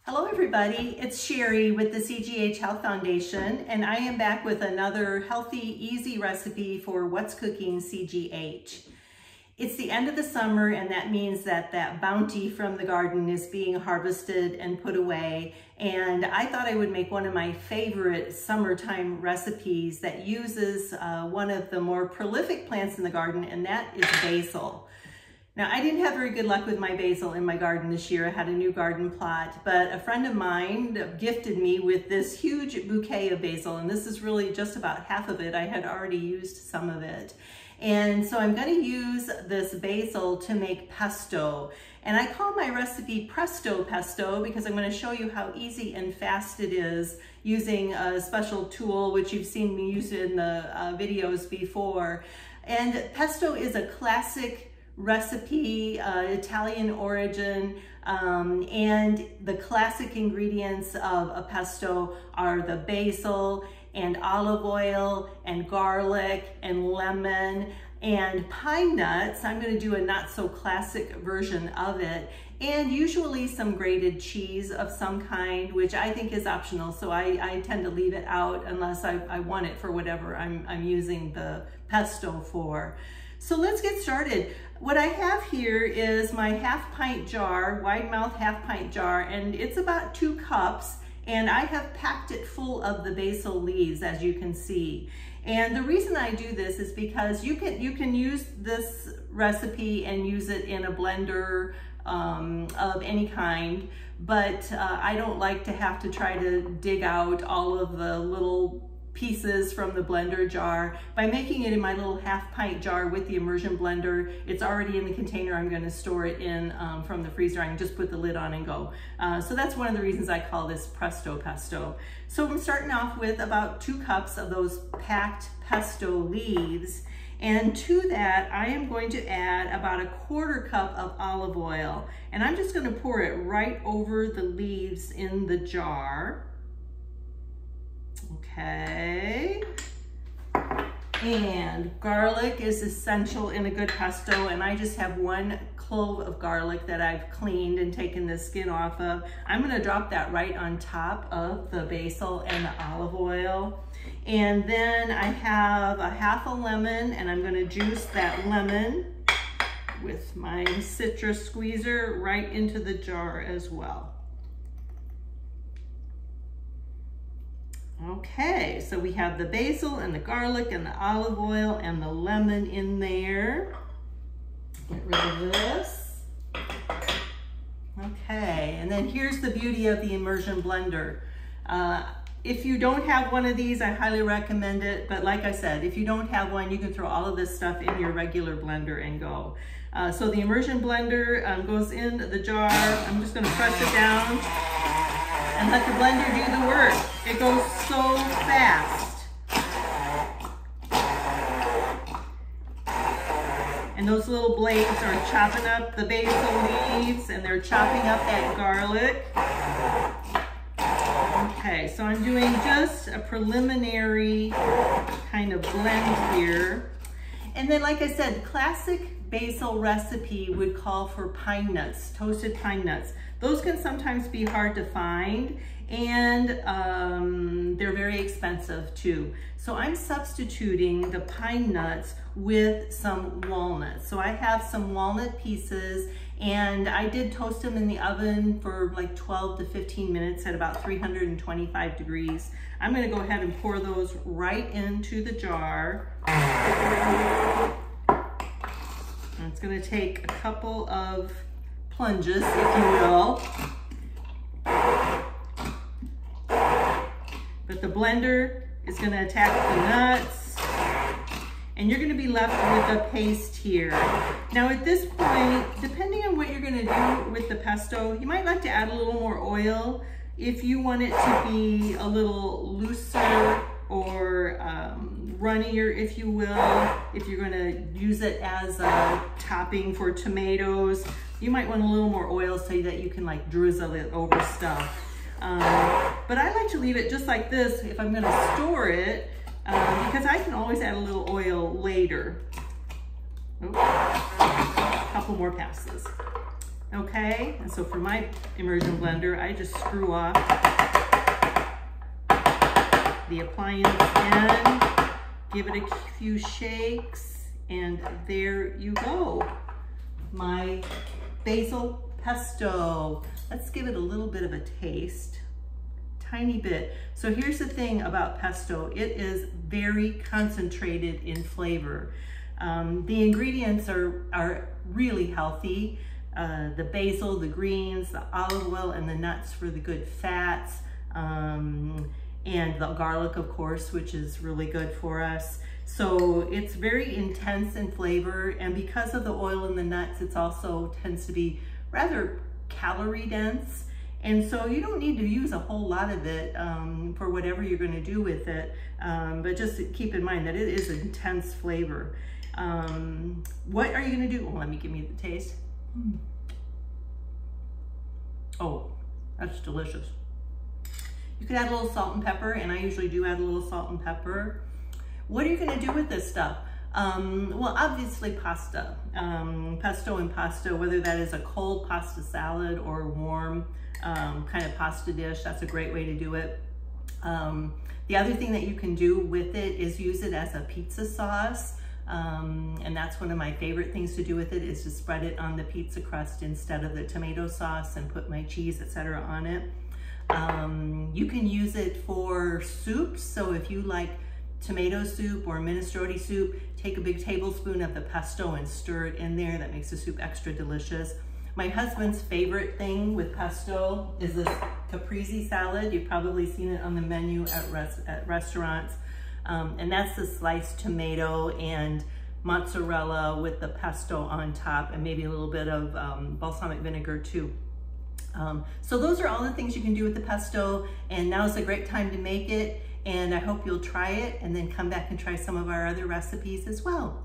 Hello everybody, it's Sherry with the CGH Health Foundation, and I am back with another healthy, easy recipe for What's Cooking CGH. It's the end of the summer, and that means that bounty from the garden is being harvested and put away. And I thought I would make one of my favorite summertime recipes that uses one of the more prolific plants in the garden, and that is basil. Now, I didn't have very good luck with my basil in my garden this year. I had a new garden plot, but a friend of mine gifted me with this huge bouquet of basil, and this is really just about half of it. I had already used some of it. And so I'm going to use this basil to make pesto. And I call my recipe Presto Pesto because I'm going to show you how easy and fast it is using a special tool, which you've seen me use in the videos before. And pesto is a classic recipe, Italian origin, and the classic ingredients of a pesto are the basil and olive oil and garlic and lemon and pine nuts. I'm going to do a not so classic version of it, and usually some grated cheese of some kind, which I think is optional, so I tend to leave it out unless I want it for whatever I'm using the pesto for. So let's get started. What I have here is my half-pint jar, wide mouth half-pint jar, and it's about 2 cups, and I have packed it full of the basil leaves, as you can see. And the reason I do this is because you can use this recipe and use it in a blender of any kind, but I don't like to have to try to dig out all of the little pieces from the blender jar. By making it in my little half-pint jar with the immersion blender, it's already in the container I'm going to store it in from the freezer. I can just put the lid on and go. So that's one of the reasons I call this Presto Pesto. So I'm starting off with about 2 cups of those packed pesto leaves, and to that I am going to add about 1/4 cup of olive oil, and I'm just going to pour it right over the leaves in the jar. Okay, and garlic is essential in a good pesto, and I just have 1 clove of garlic that I've cleaned and taken the skin off of. I'm going to drop that right on top of the basil and the olive oil. And then I have a half a lemon, and I'm going to juice that lemon with my citrus squeezer right into the jar as well. Okay, so we have the basil and the garlic and the olive oil and the lemon in there. Get rid of this. Okay, and then here's the beauty of the immersion blender. If you don't have one of these, I highly recommend it, but like I said, if you don't have one, you can throw all of this stuff in your regular blender and go. So the immersion blender goes in the jar. I'm just gonna press it down and let the blender do the work. It goes so fast. And those little blades are chopping up the basil leaves, and they're chopping up that garlic. Okay, so I'm doing just a preliminary kind of blend here. And then, like I said, classic basil recipe would call for pine nuts, toasted pine nuts. Those can sometimes be hard to find, and they're very expensive too. So I'm substituting the pine nuts with some walnuts. So I have some walnut pieces, and I did toast them in the oven for like 12 to 15 minutes at about 325 degrees. I'm going to go ahead and pour those right into the jar. And it's going to take a couple of plunges, if you will. But the blender is going to attack the nuts, and you're going to be left with a paste here. Now at this point, depending on what you're going to do with the pesto, you might like to add a little more oil if you want it to be a little looser or runnier, if you will. If you're going to use it as a topping for tomatoes, you might want a little more oil so that you can like drizzle it over stuff. But I like to leave it just like this if I'm going to store it, because I can always add a little oil later. Oops. A couple more passes. Okay, and so for my immersion blender, I just screw off the appliance end, give it a few shakes, and there you go. My basil pesto. Let's give it a little bit of a taste, tiny bit. So here's the thing about pesto. It is very concentrated in flavor. The ingredients are really healthy. The basil, the greens, the olive oil, and the nuts for the good fats, and the garlic, of course, which is really good for us. So it's very intense in flavor, and because of the oil and the nuts, it's also tends to be rather calorie dense. And so you don't need to use a whole lot of it for whatever you're going to do with it, but just keep in mind that it is intense flavor. What are you going to do? Well, give me the taste. Oh, that's delicious. You could add a little salt and pepper, and I usually do add a little salt and pepper. What are you going to do with this stuff? Well, obviously pasta, pesto and pasta, whether that is a cold pasta salad or a warm kind of pasta dish, that's a great way to do it. The other thing that you can do with it is use it as a pizza sauce. And that's one of my favorite things to do with it, is to spread it on the pizza crust instead of the tomato sauce and put my cheese, etc. on it. You can use it for soups. So if you like tomato soup or minestrone soup, take a big tablespoon of the pesto and stir it in there. That makes the soup extra delicious. My husband's favorite thing with pesto is this caprese salad. You've probably seen it on the menu at restaurants. And that's the sliced tomato and mozzarella with the pesto on top, and maybe a little bit of balsamic vinegar too. So those are all the things you can do with the pesto, and now's a great time to make it, and I hope you'll try it and then come back and try some of our other recipes as well.